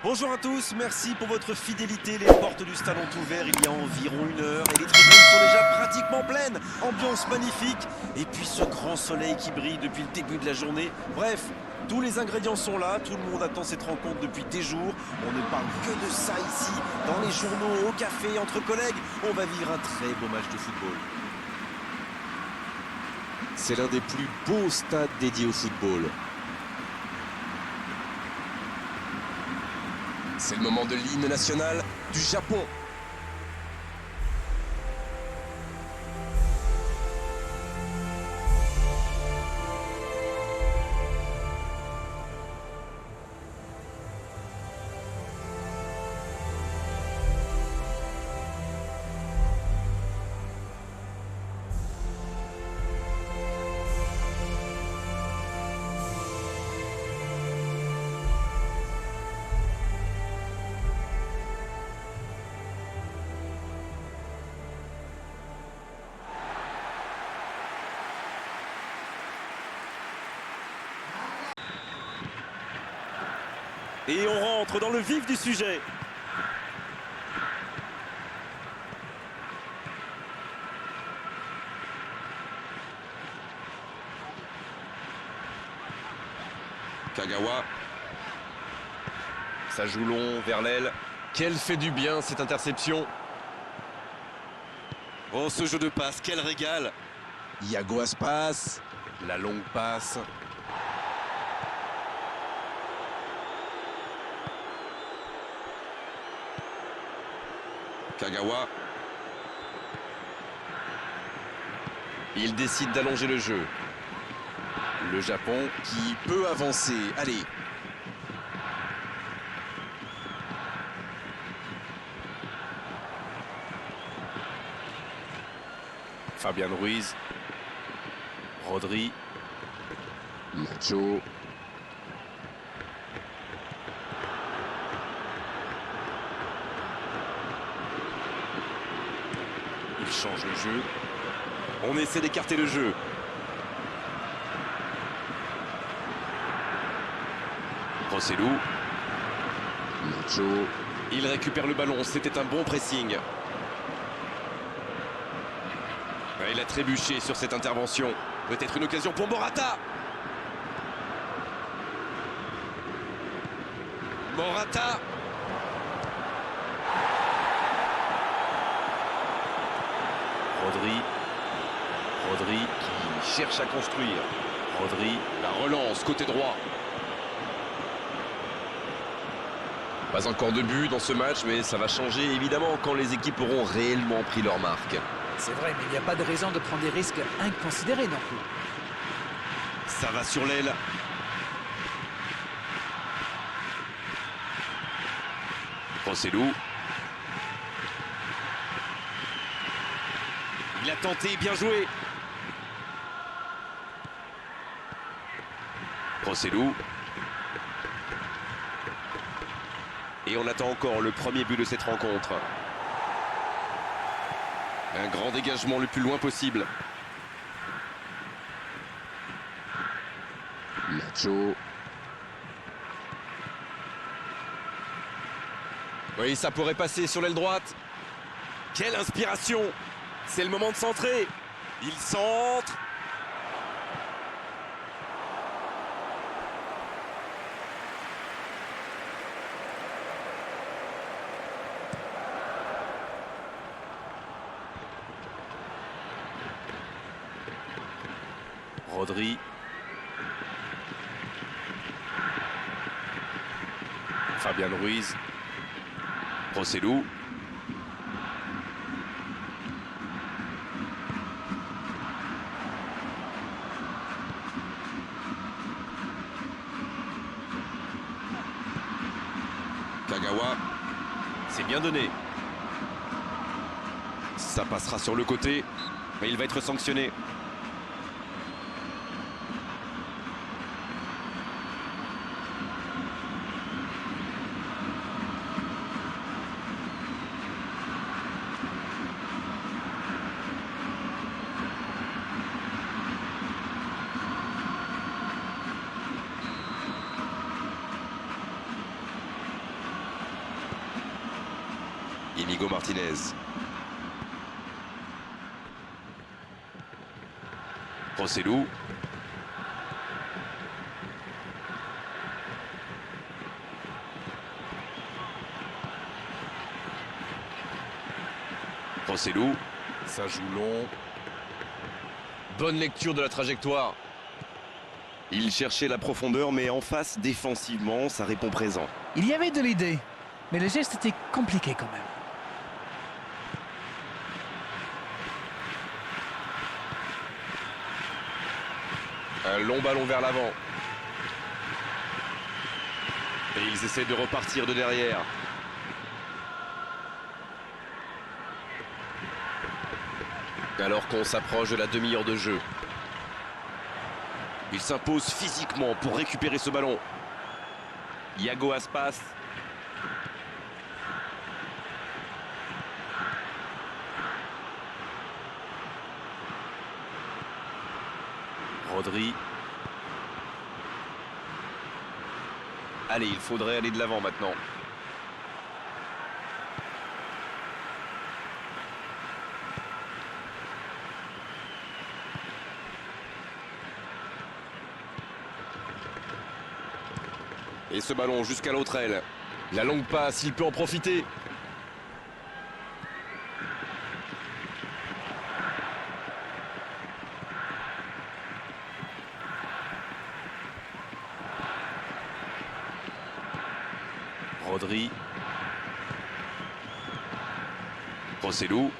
Bonjour à tous, merci pour votre fidélité. Les portes du stade ont ouvert il y a environ 1 heure et les tribunes sont déjà pratiquement pleines. Ambiance magnifique et puis ce grand soleil qui brille depuis le début de la journée. Bref, tous les ingrédients sont là, tout le monde attend cette rencontre depuis des jours. On ne parle que de ça ici, dans les journaux, au café, entre collègues. On va vivre un très beau match de football. C'est l'un des plus beaux stades dédiés au football. C'est le moment de l'hymne national du Japon. Et on rentre dans le vif du sujet. Kagawa. Ça joue long vers l'aile. Quelle fait du bien cette interception. Oh, ce jeu de passe, quel régal! Iago Aspas. La longue passe. Kagawa. Il décide d'allonger le jeu. Le Japon qui peut avancer. Allez. Fabian Ruiz. Rodri. Nacho. Il change le jeu. On essaie d'écarter le jeu. Rossellou. Nacho. Il récupère le ballon. C'était un bon pressing. Il a trébuché sur cette intervention. Peut-être une occasion pour Morata. Morata. Rodri qui cherche à construire. Rodri, la relance côté droit. Pas encore de but dans ce match, mais ça va changer évidemment quand les équipes auront réellement pris leur marque. C'est vrai, mais il n'y a pas de raison de prendre des risques inconsidérés non plus. Ça va sur l'aile. Rossellou. Il a tenté, bien joué. Rossellou. Et on attend encore le premier but de cette rencontre. Un grand dégagement le plus loin possible. Nacho. Oui, ça pourrait passer sur l'aile droite. Quelle inspiration! C'est le moment de centrer. Il centre. Rodri. Fabian Ruiz. Rossellou. Kagawa. C'est bien donné. Ça passera sur le côté, mais il va être sanctionné. Inigo Martinez. Rossellou. Rossellou. Ça joue long. Bonne lecture de la trajectoire. Il cherchait la profondeur, mais en face, défensivement, ça répond présent. Il y avait de l'idée, mais le geste était compliqué quand même. Un long ballon vers l'avant. Et ils essaient de repartir de derrière. Alors qu'on s'approche de la demi-heure de jeu. Il s'impose physiquement pour récupérer ce ballon. Iago Aspas. Rodri. Allez, il faudrait aller de l'avant maintenant. Et ce ballon jusqu'à l'autre aile. La longue passe, il peut en profiter. Rodri. Rossellou.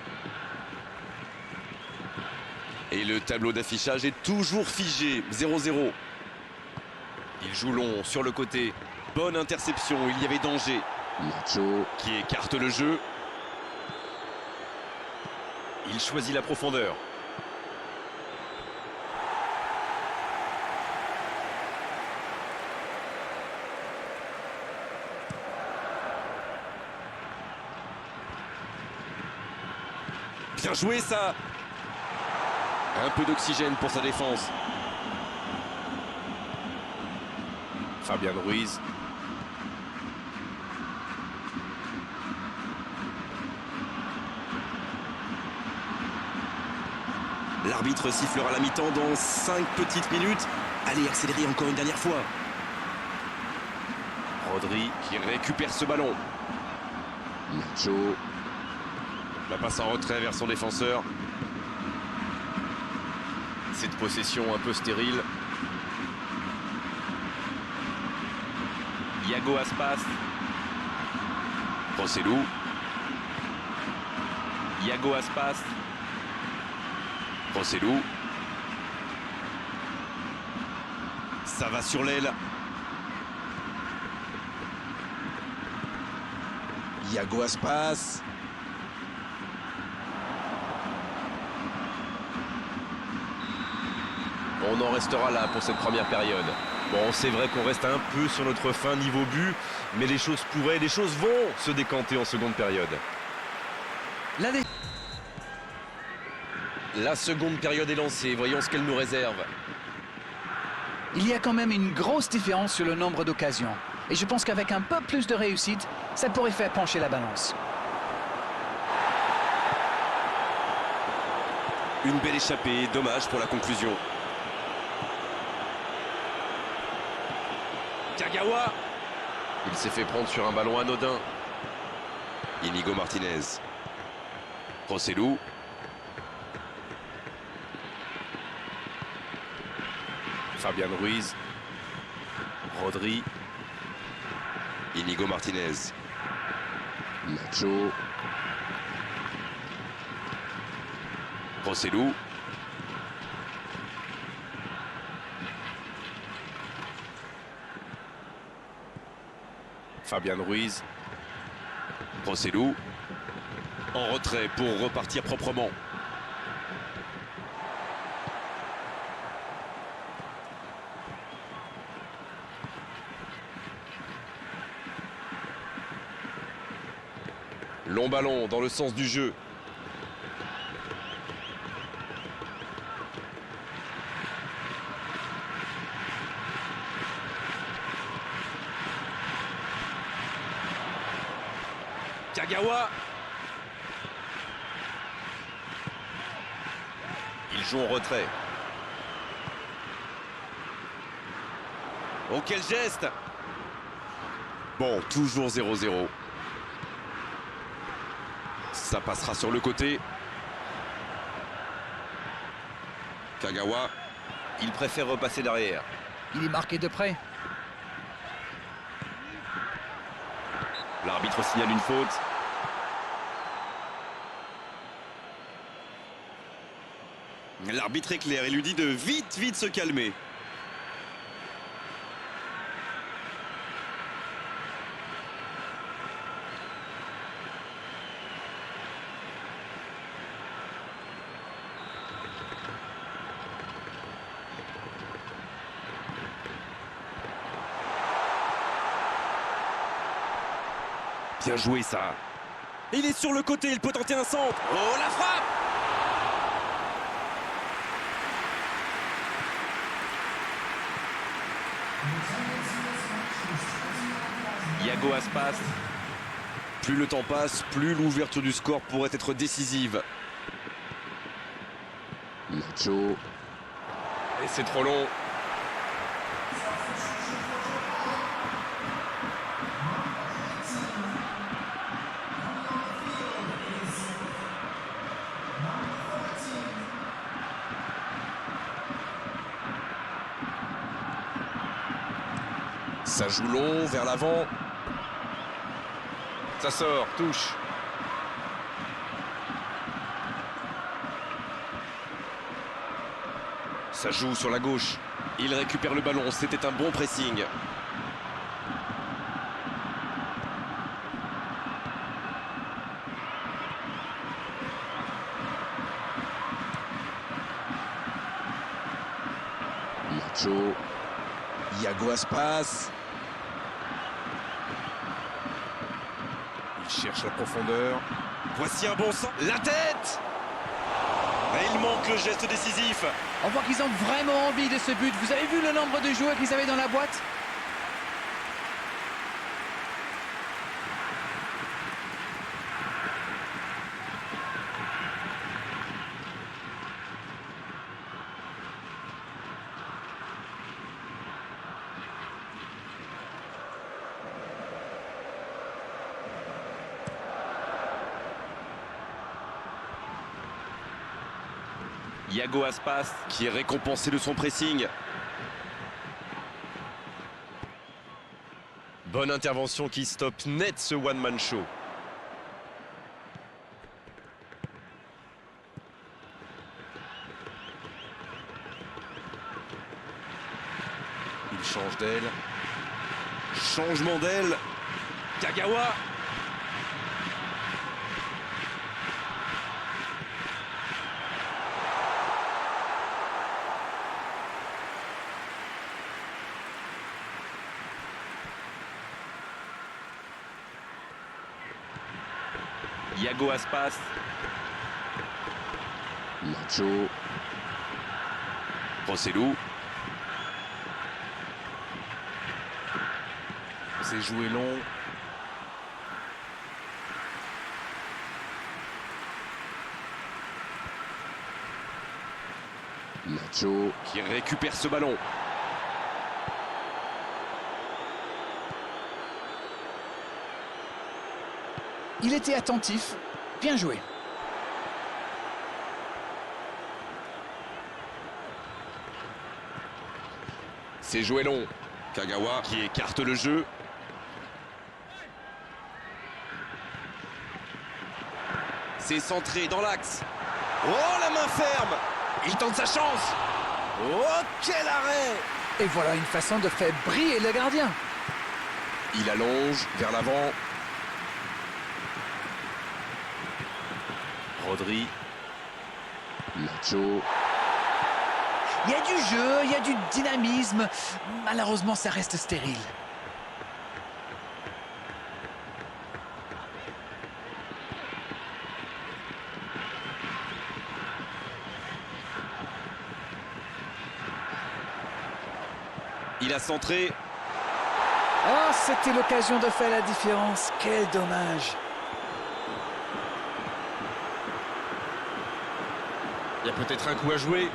Et le tableau d'affichage est toujours figé, 0-0. Il joue long sur le côté. Bonne interception, il y avait danger. Nacho. Qui écarte le jeu. Il choisit la profondeur. Bien joué ça. Un peu d'oxygène pour sa défense. Fabian Ruiz. L'arbitre sifflera la mi-temps dans 5 petites minutes. Allez, accélérez encore une dernière fois. Rodri qui récupère ce ballon. Nacho. La passe en retrait vers son défenseur. Cette possession un peu stérile. Iago Aspas. Rossellou. Iago Aspas. Rossellou. Ça va sur l'aile. Iago Aspas. On en restera là pour cette première période. Bon, c'est vrai qu'on reste un peu sur notre fin niveau but, mais les choses pourraient, les choses vont se décanter en seconde période. La seconde période est lancée, voyons ce qu'elle nous réserve. Il y a quand même une grosse différence sur le nombre d'occasions. Et je pense qu'avec un peu plus de réussite, ça pourrait faire pencher la balance. Une belle échappée, dommage pour la conclusion. Kagawa. Il s'est fait prendre sur un ballon anodin. Inigo Martinez. Rossellou. Fabian Ruiz. Rodri. Inigo Martinez. Nacho. Rossellou. Fabian Ruiz. Rossellou. En retrait pour repartir proprement. Long ballon dans le sens du jeu. Kagawa. joue en retrait. Oh, quel geste! Bon, toujours 0-0. Ça passera sur le côté. Kagawa, il préfère repasser derrière. Il est marqué de près. L'arbitre signale une faute. L'arbitre est clair et lui dit de vite se calmer. Bien joué ça. Il est sur le côté, il peut tenter un centre. Oh, la frappe! Iago Aspas. Plus le temps passe, plus l'ouverture du score pourrait être décisive. Nacho. Et c'est trop long. Ça joue long, vers l'avant. Ça sort, touche. Ça joue sur la gauche. Il récupère le ballon, c'était un bon pressing. Nacho. Iago Aspas. Il cherche la profondeur. Voici un bon sens. La tête! Et il manque le geste décisif. On voit qu'ils ont vraiment envie de ce but. Vous avez vu le nombre de joueurs qu'ils avaient dans la boîte? Iago Aspas qui est récompensé de son pressing. Bonne intervention qui stoppe net ce one-man show. Il change d'aile. Changement d'aile. Kagawa. Iago Aspas. Nacho. Rossellou. C'est joué long. Nacho. Qui récupère ce ballon. Il était attentif. Bien joué. C'est joué long. Kagawa qui écarte le jeu. C'est centré dans l'axe. Oh, la main ferme! Il tente sa chance. Oh, quel arrêt! Et voilà une façon de faire briller le gardien. Il allonge vers l'avant. Rodri. Nacho. Il y a du jeu, il y a du dynamisme. Malheureusement, ça reste stérile. Il a centré. Oh, c'était l'occasion de faire la différence. Quel dommage. Il y a peut-être un coup à jouer.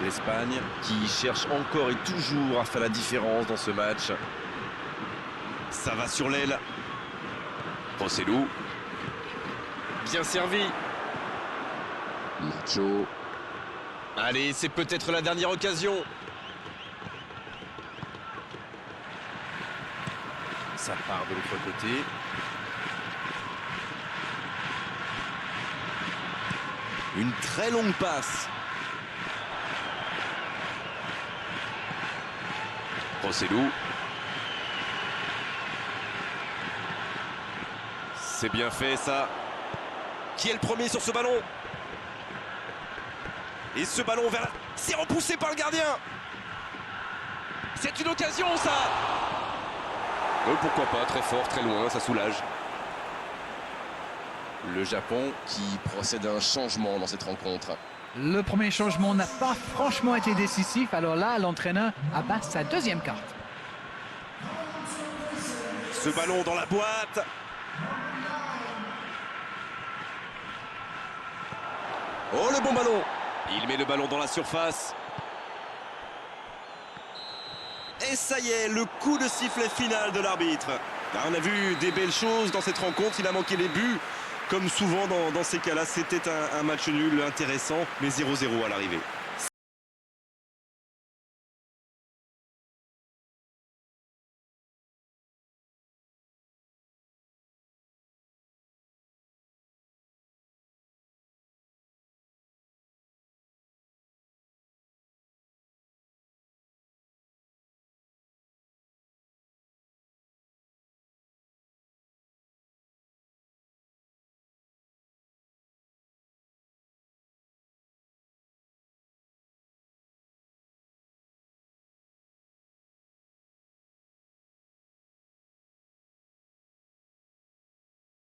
L'Espagne qui cherche encore et toujours à faire la différence dans ce match. Ça va sur l'aile. Rossellou. Bien servi. Nacho. Allez, c'est peut-être la dernière occasion. Ça part de l'autre côté. Une très longue passe. Rossellou. C'est bien fait ça. Qui est le premier sur ce ballon? Et ce ballon vers la... C'est repoussé par le gardien. C'est une occasion ça. Pourquoi pas, très fort, très loin, ça soulage. Le Japon qui procède à un changement dans cette rencontre. Le premier changement n'a pas franchement été décisif, alors là, l'entraîneur abat sa deuxième carte. Ce ballon dans la boîte. Oh, le bon ballon. Il met le ballon dans la surface. Et ça y est, le coup de sifflet final de l'arbitre. On a vu des belles choses dans cette rencontre, il a manqué les buts. Comme souvent dans ces cas-là, c'était un match nul intéressant, mais 0-0 à l'arrivée.